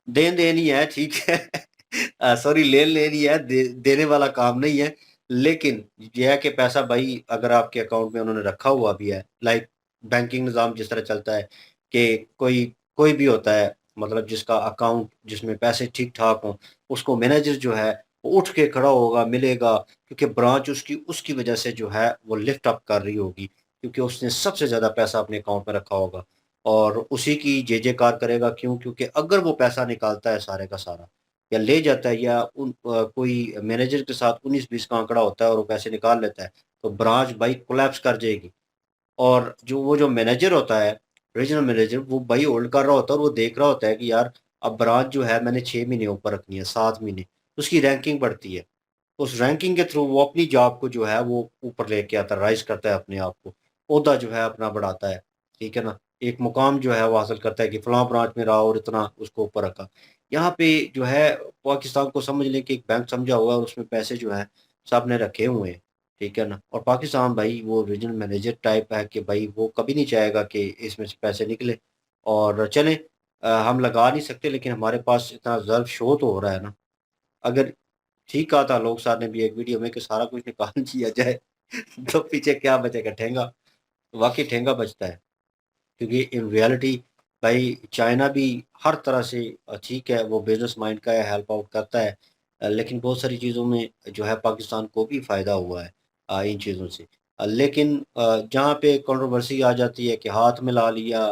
देन-देन ही है, ठीक है। सॉरी, लेन-लेन ही है, देने वाला काम नहीं है। लेकिन ये है कि पैसा भाई अगर आपके अकाउंट में उन्होंने रखा हुआ भी है, लाइक बैंकिंग निज़ाम जिस तरह चलता है कि कोई कोई भी होता है, मतलब जिसका अकाउंट जिसमें पैसे ठीक-ठाक हों, उसको मैनेजर जो है वो उठ के खड़ा होगा, मिलेगा, क्योंकि ब्रांच उसकी उसकी वजह से जो है वो लिफ्ट अप कर रही होगी, क्योंकि उसने सबसे ज़्यादा पैसा अपने अकाउंट में रखा होगा, और उसी की जय-जयकार करेगा। क्यों? क्योंकि अगर वो पैसा निकालता है सारे का सारा, या ले जाता है, या कोई मैनेजर के साथ 19-20 का आंकड़ा होता है और वो पैसे निकाल लेता है, तो ब्रांच भाई कोलैप्स कर जाएगी। और जो मैनेजर होता है, रीजनल मैनेजर, वो भाई होल्ड कर रहा होता है, और वो देख रहा होता है कि यार अब ब्रांच जो है मैंने 6 महीने ऊपर रखनी है, 7 महीने, तो उसकी रैंकिंग बढ़ती है। उस रैंकिंग के थ्रू वो अपनी जॉब को जो है वो ऊपर लेके आता है, राइज़ करता है अपने आप को, ओहदा जो है अपना बढ़ाता है, ठीक है ना? एक मुकाम जो है वो हासिल करता है कि फलाँ ब्रांच में रहा और इतना उसको ऊपर रखा। यहाँ पे जो है पाकिस्तान को समझ लें कि एक बैंक समझा हुआ है, और उसमें पैसे जो हैं सबने रखे हुए हैं, ठीक है ना? और पाकिस्तान भाई वो रीजनल मैनेजर टाइप है कि भाई वो कभी नहीं चाहेगा कि इसमें से पैसे निकले और चलें। हम लगा नहीं सकते, लेकिन हमारे पास इतना रिज़र्व शो तो हो रहा है ना। अगर ठीक कहा था लोग साहब ने भी एक वीडियो में कि सारा कुछ निकाल दिया जाए तो पीछे क्या बचेगा? ठेंगा। वाक़ई ठेंगा बचता है, क्योंकि इन रियलिटी भाई चाइना भी हर तरह से ठीक है, वो बिज़नेस माइंड का है, हेल्प आउट करता है। लेकिन बहुत सारी चीज़ों में जो है पाकिस्तान को भी फ़ायदा हुआ है इन चीज़ों से। लेकिन जहाँ पे कंट्रोवर्सी आ जाती है कि हाथ मिला लिया,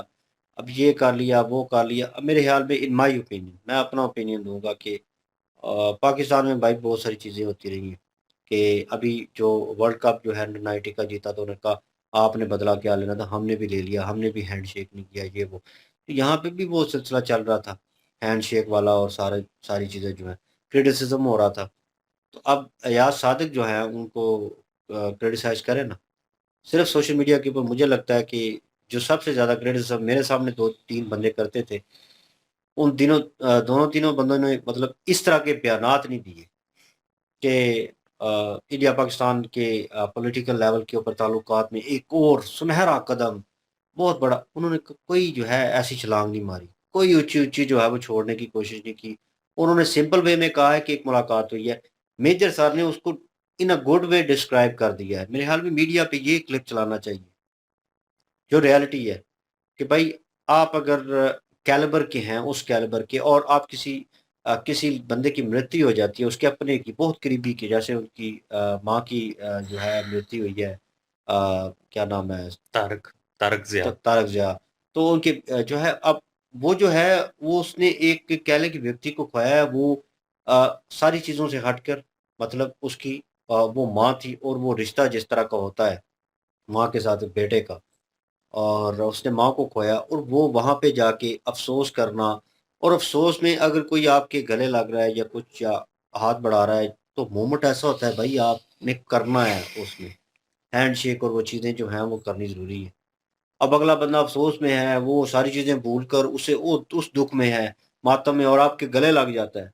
अब ये कर लिया, वो कर लिया। अब मेरे ख़्याल में इन माय ओपिनियन, मैं अपना ओपिनियन दूँगा कि पाकिस्तान में भाई बहुत सारी चीज़ें होती रही हैं कि अभी जो वर्ल्ड कप जो है अंडर 90 का जीता, तो उन्होंने कहा आपने बदला क्या लेना था, हमने भी ले लिया, हमने भी हैंडशेक नहीं किया, ये वो। तो यहाँ पे भी वो सिलसिला चल रहा था, हैंडशेक वाला, और सारी चीज़ें जो है क्रिटिसिज्म हो रहा था। तो अब अयाज सादिक जो है उनको क्रिटिसाइज़ करें ना, सिर्फ सोशल मीडिया के ऊपर मुझे लगता है कि जो सबसे ज़्यादा क्रिटिसिज्म मेरे सामने 2-3 बंदे करते थे, उन दोनों तीनों बंदों ने मतलब इस तरह के बयानात नहीं दिए कि इंडिया पाकिस्तान के पॉलिटिकल लेवल के ऊपर ताल्लुकात में एक और सुनहरा कदम बहुत बड़ा, उन्होंने कोई जो है ऐसी छलांग नहीं मारी, कोई ऊंची ऊंची जो है वो छोड़ने की कोशिश नहीं की। उन्होंने सिंपल वे में कहा है कि एक मुलाकात हुई है। मेजर साहब ने उसको इन अ गुड वे डिस्क्राइब कर दिया है। मेरे ख्याल में मीडिया पे ये क्लिप चलाना चाहिए जो रियलिटी है कि भाई आप अगर कैलिबर के हैं, उस कैलिबर के, और आप किसी बंदे की मृत्यु हो जाती है, उसके अपने की बहुत करीबी की, जैसे उनकी माँ की जो है मृत्यु हुई है, क्या नाम है, तारक तारक जिया। तारक जिया। तो उनके जो है अब वो जो है वो उसने एक कह लें कि व्यक्ति को खोया है, वो सारी चीज़ों से हटकर, मतलब उसकी वो माँ थी और वो रिश्ता जिस तरह का होता है माँ के साथ बेटे का, और उसने माँ को खोया और वो वहाँ पे जाके अफ़सोस करना, और अफ़सोस में अगर कोई आपके गले लग रहा है या कुछ या हाथ बढ़ा रहा है, तो मोमेंट ऐसा होता है भाई आपने करना है, उसमें हैंडशेक और वो चीज़ें जो हैं वो करनी ज़रूरी है। अब अगला बंदा अफ़सोस में है, वो सारी चीज़ें भूल कर उसे वो उस दुःख में है, मातम में, और आपके गले लग जाता है।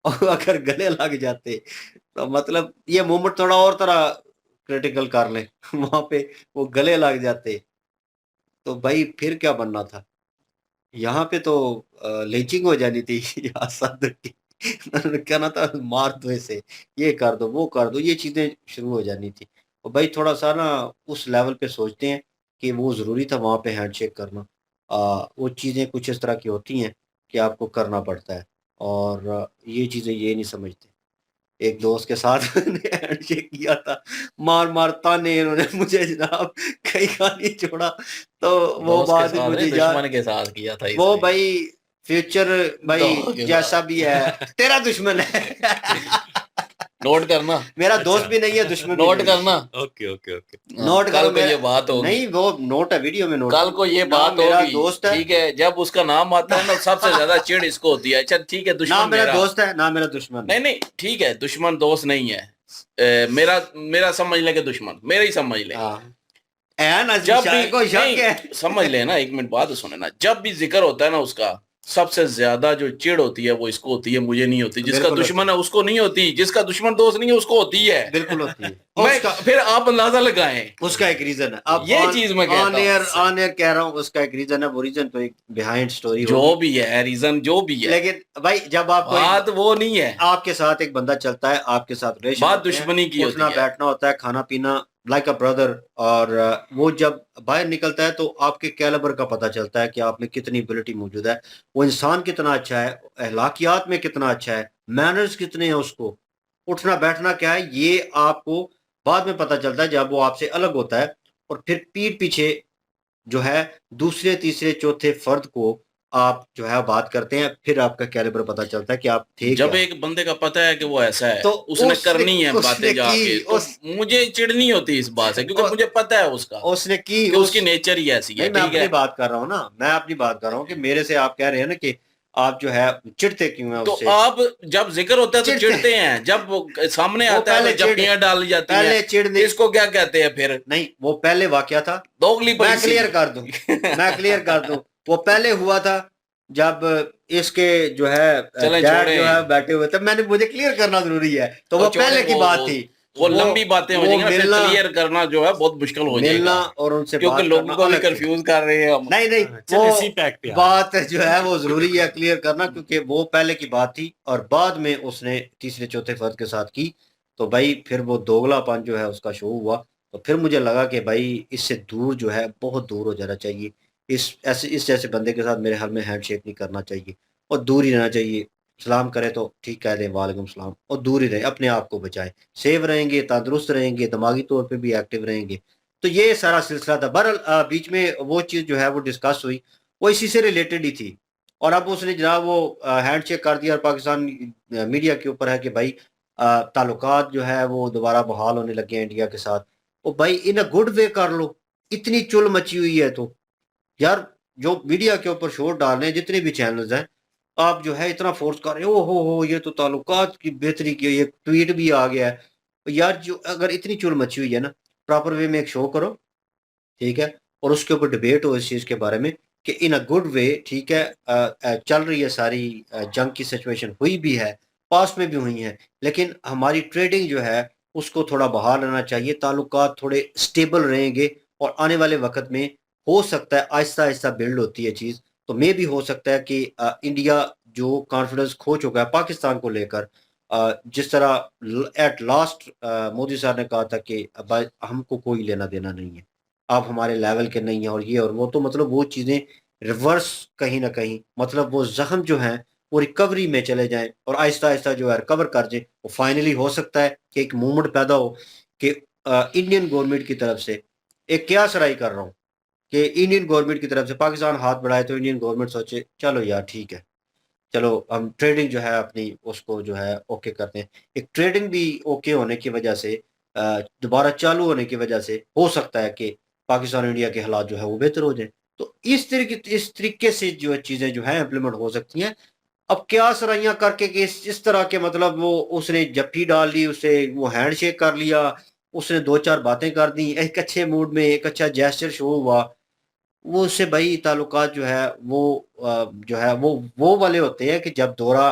और अगर गले लग जाते तो मतलब ये मोमेंट थोड़ा और तरह क्रिटिकल कर लें वहाँ पे वो गले लग जाते, तो भाई फिर क्या बनना था? यहाँ पे तो लिंचिंग हो जानी थी यहाँ सदर की। उन्होंने कहना था मार दो इसे, ये कर दो, वो कर दो, ये चीज़ें शुरू हो जानी थी। और भाई थोड़ा-सा ना उस लेवल पे सोचते हैं कि वो ज़रूरी था वहाँ पे हैंडशेक करना। वो चीज़ें कुछ इस तरह की होती हैं कि आपको करना पड़ता है, और ये चीज़ें ये नहीं समझते। एक दोस्त के साथ मैंने हैंडशेक किया था, मार-मार ताने इन्होंने मुझे जनाब, कहीं का नहीं छोड़ा, तो वो दोस्त के बात साथ मुझे नहीं, याद, दुश्मन के साथ किया था वो इसने। भाई फ्यूचर भाई दोस्त के जैसा साथ। भी है तेरा दुश्मन है। नोट करना, मेरा दोस्त अच्छा। भी नहीं है, दुश्मन भी नोट नहीं करना। है। Okay okay okay. नोट कल करो को ये मेरा, बात होगी, नहीं वो नोट है, वीडियो में नोट कल को ये ना, बात मेरा होगी, दोस्त है, ठीक है, जब उसका नाम आता है ना सबसे ज्यादा चिढ़ इसको होती है। अच्छा ठीक है, ना दुश्मन मेरा मेरा, दोस्त है, ना मेरा दुश्मन नहीं है। नहीं ठीक है, दुश्मन दोस्त नहीं है। मेरा मेरा समझ ले कि दुश्मन मेरा ही समझ ले। हाँ, है ना, जब भी, कोई शक नहीं है? समझ लेना, एक मिनट बात सुने ना, जब भी जिक्र होता है ना उसका, सबसे ज्यादा जो चिढ़ होती है वो इसको होती है, मुझे नहीं होती। जिसका बिल्कुल होती दुश्मन है, है उसको नहीं होती, जिसका दुश्मन दोस्त नहीं है उसको होती है। बिल्कुल होती है। और मैं उसका फिर आप अंदाजा लगाएं, उसका एक रीजन है। अब ये चीज मैं कहता हूँ। ऑन एयर कह रहा हूँ, उसका एक रीजन है, वो रीजन तो एक बिहाइंड स्टोरी जो होगी। भी है रीजन, जो भी है, लेकिन भाई जब आपको एक बात वो नहीं है, आपके साथ एक बंदा चलता है, आपके साथ रिलेशन बात होते हैं, दुश्मनी की होती उठना है। बैठना होता है, खाना पीना, लाइक अ ब्रदर, और वो जब बाहर निकलता है तो आपके कैलिबर का पता चलता है कि आप में कितनी एबिलिटी मौजूद है, वो इंसान कितना अच्छा है, अखलाकियात में कितना अच्छा है, मैनर्स कितने हैं उसको, उठना बैठना क्या है, ये आपको बाद में पता चलता है जब वो आपसे अलग होता है। और फिर पीठ पीछे जो है दूसरे तीसरे चौथे फर्द को आप जो है बात करते हैं, फिर आपका कैलिबर पता चलता है कि आप थे जब क्या। एक बंदे का पता है कि वो ऐसा है, तो उसने उसने करनी है उसने बातें जाके, की तो उस मुझे चिढ़नी होती इस बात से, क्योंकि मुझे पता है उसका उसने की कि उस उसकी नेचर ही ऐसी है, नहीं, मैं ठीक अपनी है। बात कर रहा हूँ ना, मैं अपनी बात कर रहा हूँ कि मेरे से आप कह रहे हैं ना कि आप जो है चिढ़ते क्यों हैं तो उससे। आप जब जिक्र होता है तो चिढ़ते चिढ़ते हैं, जब वो सामने वो आता है पहले तो चिढ़ जप्पियां डाली जाती हैं। पहले चिढ़ने इसको क्या कहते हैं फिर? नहीं, वो पहले वाकया था। दोगली मैं पलीसी। क्लियर कर दूं, मैं क्लियर कर दूं, वो पहले हुआ था जब इसके जो है चलें डैड जो है छोड़ें, बैठे हुए थे, मैंने मुझे क्लियर करना जरूरी है, तो वो छोड़ें, पहले की बात थी। वो लंबी बातें हो वो जाएंगी ना, फिर मिलना क्लियर करना जो है बहुत मुश्किल हो मिलना जाएगा, और उनसे क्योंकि बात लोगों करना को भी अलग थी। कंफ्यूज कर रहे हैं हम। नहीं नहीं, चल वो इसी पैक पे आ बात जो है वो जरूरी है क्लियर करना, क्योंकि वो पहले की बात थी और बाद में उसने तीसरे चौथे फर्द के साथ की, तो भाई फिर वो दोगलापन जो है उसका शो हुआ। तो फिर मुझे लगा कि भाई इससे दूर जो है बहुत दूर हो जाना चाहिए, इस जैसे बंदे के साथ मेरे हाल में हैंड शेक नहीं करना चाहिए और दूर ही रहना चाहिए। सलाम करे तो ठीक कह दें वालेकुम सलाम, और दूर ही रहे, अपने आप को बचाएं, सेव रहेंगे, तंदुरुस्त रहेंगे, दिमागी तौर पे भी एक्टिव रहेंगे। तो ये सारा सिलसिला था। बहरहाल बीच में वो चीज़ जो है वो डिस्कस हुई, वो इसी से रिलेटेड ही थी। और अब उसने जनाब वो हैंड शेक कर दिया, और पाकिस्तान मीडिया के ऊपर है कि भाई ताल्लुकात जो है वो दोबारा बहाल होने लगे हैं इंडिया के साथ। ओ भाई इन अ गुड वे कर लो, इतनी चुल मची हुई है तो यार, जो मीडिया के ऊपर शोर डाल रहे हैं जितने भी चैनल्स हैं, आप जो है इतना फोर्स कर रहे हो, हो ये तो ताल्लुकात की बेहतरी की, ये ट्वीट भी आ गया है। यार जो अगर इतनी चुल मची हुई है ना, प्रॉपर वे में एक शो करो, ठीक है, और उसके ऊपर डिबेट हो इस चीज़ के बारे में कि इन अ गुड वे, ठीक है, चल रही है सारी, जंग की सिचुएशन हुई भी है, पास्ट में भी हुई है, लेकिन हमारी ट्रेडिंग जो है उसको थोड़ा बहाल रहना चाहिए, ताल्लुकात थोड़े स्टेबल रहेंगे, और आने वाले वक्त में हो सकता है आहिस्ता आहिस्ता बिल्ड होती है चीज़, तो मे भी हो सकता है कि इंडिया जो कॉन्फिडेंस खो चुका है पाकिस्तान को लेकर, जिस तरह एट लास्ट मोदी साहब ने कहा था कि भाई हमको कोई लेना देना नहीं है, आप हमारे लेवल के नहीं हैं, और ये और वो, तो मतलब वो चीज़ें रिवर्स कहीं ना कहीं, मतलब वो जख्म जो हैं वो रिकवरी में चले जाएं, और आहिस्ता आहिस्ता जो है रिकवर कर जाए, वो फाइनली हो सकता है कि एक मूवमेंट पैदा हो कि इंडियन गवर्नमेंट की तरफ से, एक क्या सराई कर रहा हूँ, कि इंडियन गवर्नमेंट की तरफ से पाकिस्तान हाथ बढ़ाए तो इंडियन गवर्नमेंट सोचे चलो यार ठीक है, चलो हम ट्रेडिंग जो है अपनी उसको जो है ओके करते हैं, एक ट्रेडिंग भी ओके होने की वजह से, दोबारा चालू होने की वजह से हो सकता है कि पाकिस्तान और इंडिया के हालात जो है वो बेहतर हो जाए, तो इस तरीके से जो है चीज़ें जो है इम्प्लीमेंट हो सकती हैं। अब क्या सराइयाँ करके कि इस तरह के, मतलब वो उसने जप्फी डाल ली, उसे वो हैंडशेक कर लिया, उसने 2-4 बातें कर दी, एक अच्छे मूड में एक अच्छा जेस्चर शो हुआ, वो उससे भाई ताल्लुकात जो है वो जो है वो वाले होते हैं कि जब दौरा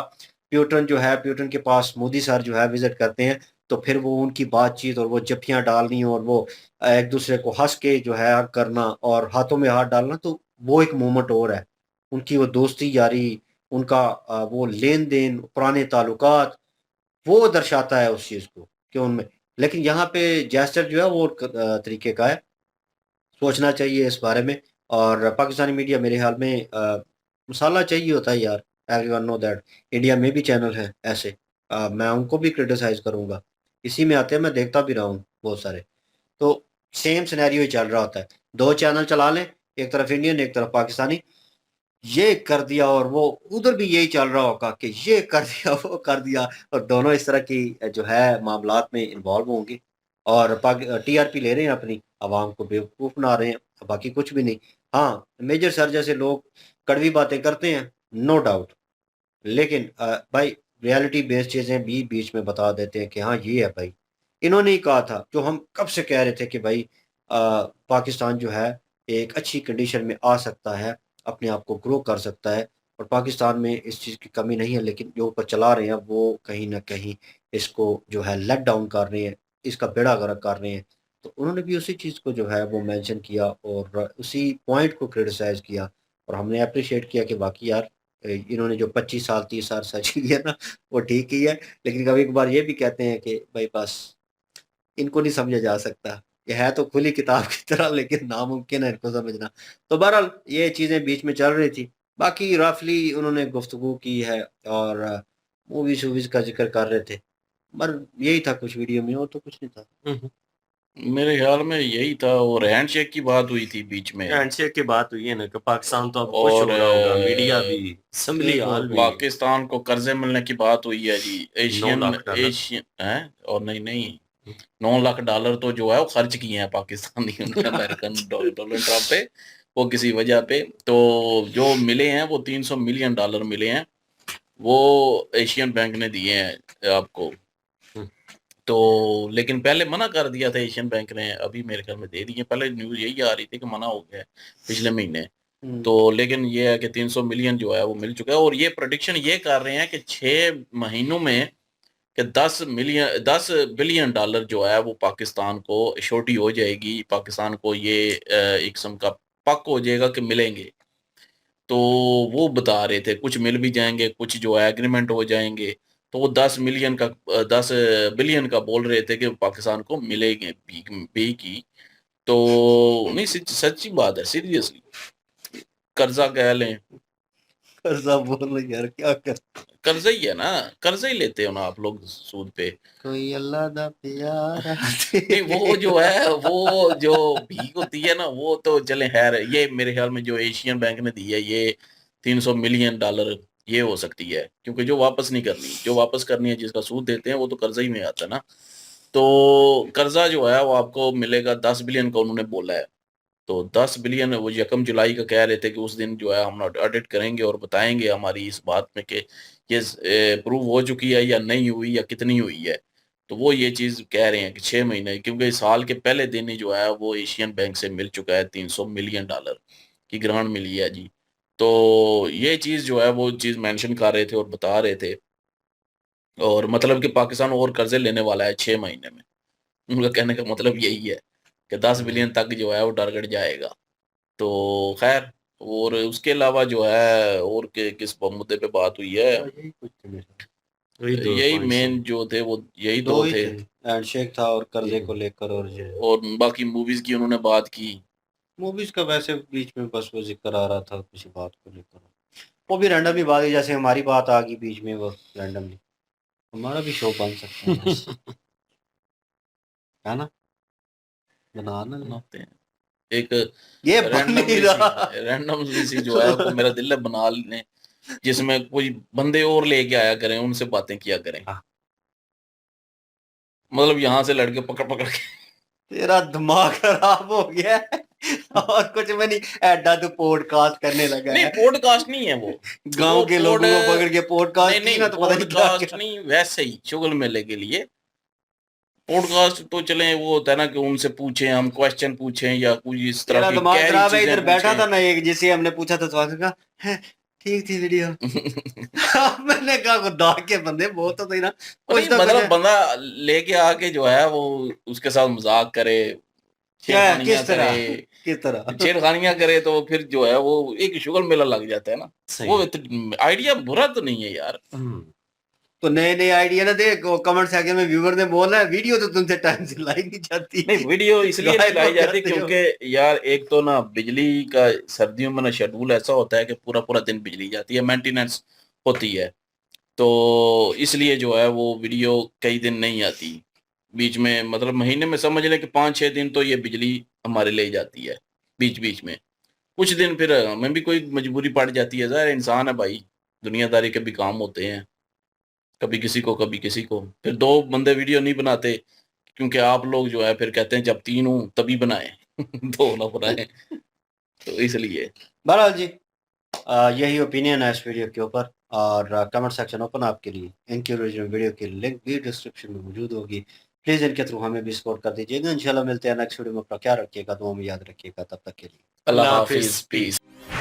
प्यूटन जो है, प्यूटन के पास मोदी सर जो है विज़िट करते हैं, तो फिर वो उनकी बातचीत और वो जफ्फियाँ डालनी और वो एक दूसरे को हँस के जो है हग करना और हाथों में हाथ डालना, तो वो एक मोमेंट और है। उनकी वो दोस्ती यारी, उनका वो लेन-देन, पुराने ताल्लुकात, वो दर्शाता है उस चीज़ को कि उनमें, लेकिन यहाँ पे जेस्चर जो है वो तरीके का है। सोचना चाहिए इस बारे में, और पाकिस्तानी मीडिया मेरे ख्याल में मसाला चाहिए होता है यार, एवरीवन नो दैट। इंडिया में भी चैनल हैं ऐसे, मैं उनको भी क्रिटिसाइज़ करूँगा। इसी में आते हैं, मैं देखता भी रहा हूँ बहुत सारे। तो सेम सिनेरियो ही चल रहा होता है। 2 चैनल चला लें, एक तरफ इंडियन, एक तरफ पाकिस्तानी, ये कर दिया और वो उधर भी यही चल रहा होगा कि ये कर दिया, वो कर दिया, और दोनों इस तरह की जो है मामलात में इन्वॉल्व होंगे, और टीआरपी ले रहे हैं अपनी, आवाम को बेवकूफ़ बना रहे हैं, बाकी कुछ भी नहीं। हाँ, मेजर सर जैसे लोग कड़वी बातें करते हैं, नो डाउट, लेकिन भाई रियलिटी बेस्ड चीज़ें भी बीच में बता देते हैं कि हाँ, ये है भाई। इन्होंने ही कहा था, जो हम कब से कह रहे थे कि भाई पाकिस्तान जो है एक अच्छी कंडीशन में आ सकता है, अपने आप को ग्रो कर सकता है, और पाकिस्तान में इस चीज़ की कमी नहीं है, लेकिन जो ऊपर चला रहे हैं वो कहीं न कहीं इसको जो है लेट डाउन कर रहे हैं, इसका बेड़ा गर्क कर रहे हैं। तो उन्होंने भी उसी चीज़ को जो है वो मेंशन किया और उसी पॉइंट को क्रिटिसाइज़ किया, और हमने एप्रिशिएट किया कि बाकी यार इन्होंने जो 25 साल 30 साल सच किया ना, वो ठीक ही है, लेकिन कभी-कभार ये भी कहते हैं कि भाई बस इनको नहीं समझा जा सकता। ये है तो खुली किताब की तरह, लेकिन नामुमकिन है इनको समझना। तो बहरहाल ये चीज़ें बीच में चल रही थी। बाकी रफ़ली उन्होंने गुफ्तगू की है, और मूवीज़-वूवीज़ का ज़िक्र कर रहे थे। पर यही था कुछ वीडियो में, और तो कुछ नहीं था। मेरे ख्याल में यही था, और हैंडशेक की बात हुई थी बीच में, हैंडशेक की बात हुई है ना कि पाकिस्तान तो अब खुश और हो रहा होगा, मीडिया भी, असेंबली हॉल भी। पाकिस्तान को कर्जे मिलने की बात हुई है जी। 9 लाख डॉलर। एशियन है, और नहीं 9 लाख डॉलर तो जो है वो खर्च किए हैं पाकिस्तानी अमेरिकन डोनाल्ड ट्रंप पे, वो किसी वजह पे। तो जो मिले हैं वो 300 मिलियन डॉलर मिले हैं, वो एशियन बैंक ने दिए हैं आपको। तो लेकिन पहले मना कर दिया था एशियन बैंक ने, अभी मेरे ख्याल में दे दिए। पहले न्यूज़ यही आ रही थी कि मना हो गया है पिछले महीने। हुँ। तो लेकिन ये है कि 300 मिलियन जो है वो मिल चुका है, और ये प्रेडिक्शन ये कर रहे हैं कि 6 महीनों में कि 10 बिलियन डॉलर जो है वो पाकिस्तान को श्योरिटी हो जाएगी, पाकिस्तान को ये एक किस्म का पक हो जाएगा कि मिलेंगे। तो वो बता रहे थे कुछ मिल भी जाएंगे, कुछ जो है एग्रीमेंट हो जाएंगे। तो वो 10 बिलियन का बोल रहे थे कि पाकिस्तान को मिलेंगे बी की। तो नहीं, सच्ची बात है, सीरियसली कर्जा कह लें, कर्ज़ा बोल रहे यार, क्या कर, कर्जा ही है ना, कर्जा ही लेते हो ना आप लोग सूद पे। कोई अल्लाह दा प्यारा नहीं, वो जो है वो जो भीख होती है ना, वो तो चले खैर, ये मेरे ख्याल में जो एशियन बैंक ने दी है ये 300 मिलियन डॉलर, ये हो सकती है, क्योंकि जो वापस नहीं करनी, जो वापस करनी है जिसका सूद देते हैं वो तो कर्जा ही में आता है ना। तो कर्जा जो है वो आपको मिलेगा 10 बिलियन का उन्होंने बोला है। तो 10 बिलियन वो 1 जुलाई का कह रहे थे कि उस दिन जो है हम ऑडिट करेंगे और बताएंगे हमारी इस बात में कि ये प्रूव हो चुकी है या नहीं हुई या कितनी हुई है। तो वो ये चीज़ कह रहे हैं कि 6 महीने, क्योंकि साल के पहले दिन ही जो है वो एशियन बैंक से मिल चुका है 300 मिलियन डॉलर। की ग्रांट मिली है जी। तो ये चीज़ जो है वो चीज़ मेंशन कर रहे थे और बता रहे थे, और मतलब कि पाकिस्तान और कर्जे लेने वाला है 6 महीने में। उनका कहने का मतलब यही है कि 10 बिलियन तक जो है वो टारगेट जाएगा। तो खैर, और उसके अलावा जो है और किस मुद्दे पे बात हुई है, यही कुछ थे मेरे, वही 2 यही पॉइंट्स मेन थे। जो थे वो यही 2 दो ही थे। थे, हैंडशेक था और कर्जे को लेकर, और ये और बाकी मूवीज की उन्होंने बात की। मूवीज़ का वैसे बीच में बस वो ज़िक्र आ रहा था किसी बात को लेकर। वो भी रैंडमली बात हुई, जैसे हमारी बात आ गई बीच में वो रैंडमली। हमारा भी शो बन सकता है ऐसे, है ना? बनाना है। बनाते हैं एक ये बन नहीं रहा। रैंडमली सी जो है वो मेरा दिल है बना लें, जिसमें कोई बंदे और लेके आया करें, उनसे बातें किया करें। हाँ। मतलब यहाँ से लड़के पकड़ पकड़ के तेरा दिमाग खराब हो गया है। और कुछ में नहीं, ऐडा तू पॉडकास्ट करने लगा नहीं, है। पॉडकास्ट नहीं है वो गांव के लोगों को पकड़ के पॉडकास्ट की ना, तो पता नहीं क्या पॉडकास्ट क्या। नहीं, वैसे ही शुगल मेले के लिए पॉडकास्ट तो चले, वो होता है ना कि उनसे पूछें, हम क्वेश्चन पूछें या कुछ इस तरह तेरा की दिमाग गहरी खराब है। चीजें इधर बैठा पूछें। था मैं, एक जिसे हमने पूछा था स्वागत का, है ठीक थी वीडियो। मैंने कहा खुदा के बंदे बहुत तो सही ना, और कुछ नहीं, तो कुछ मतलब है। बंदा लेके आके जो है वो उसके साथ मजाक करे, क्या है, छेड़खानियां किस करे, तरह किस तरह? छेड़खानियां करे, तो फिर जो है वो एक शुगल मेला लग जाता है ना। सही वो है। आइडिया बुरा तो नहीं है यार। तो नए नए आइडिया ना दे, कमेंट सेक्शन में व्यूअर ने बोला है, वीडियो तो तुमसे टाइम से लाई नहीं जाती। नहीं, वीडियो इसलिए नहीं गायब लाई हो जाती जाते हो। क्योंकि यार एक तो ना बिजली का सर्दियों में ना शेड्यूल ऐसा होता है कि पूरा पूरा दिन बिजली जाती है, मेंटेनेंस होती है। तो इसलिए जो है वो वीडियो कई दिन नहीं आती बीच में, मतलब महीने में समझ लें कि 5-6 दिन तो ये बिजली हमारे ले जाती है बीच बीच में। कुछ दिन फिर हमें भी कोई मजबूरी पड़ जाती है, ज़ाहिर इंसान है भाई, दुनियादारी के भी काम होते हैं, कभी किसी को कभी किसी को। फिर 2 बंदे वीडियो नहीं बनाते क्योंकि आप लोग जो है फिर कहते हैं जब 3 हूँ तभी बनाए 2 ना बनाए, तो इसलिए। बहरहाल जी, यही ओपिनियन है इस वीडियो के ऊपर, और कमेंट सेक्शन ओपन है आपके लिए। इनकी ओरिजिनल वीडियो की लिंक भी डिस्क्रिप्शन में मौजूद होगी। प्लीज़ इनके थ्रू हमें भी सपोर्ट कर दीजिएगा। इंशाल्लाह मिलते हैं नेक्स्ट वीडियो में। अपना ख्याल रखिएगा, दुआ में याद रखिएगा। तब तक के लिए अल्लाह अल्लाह हाफिज, हाफिज़, पीस। पीस।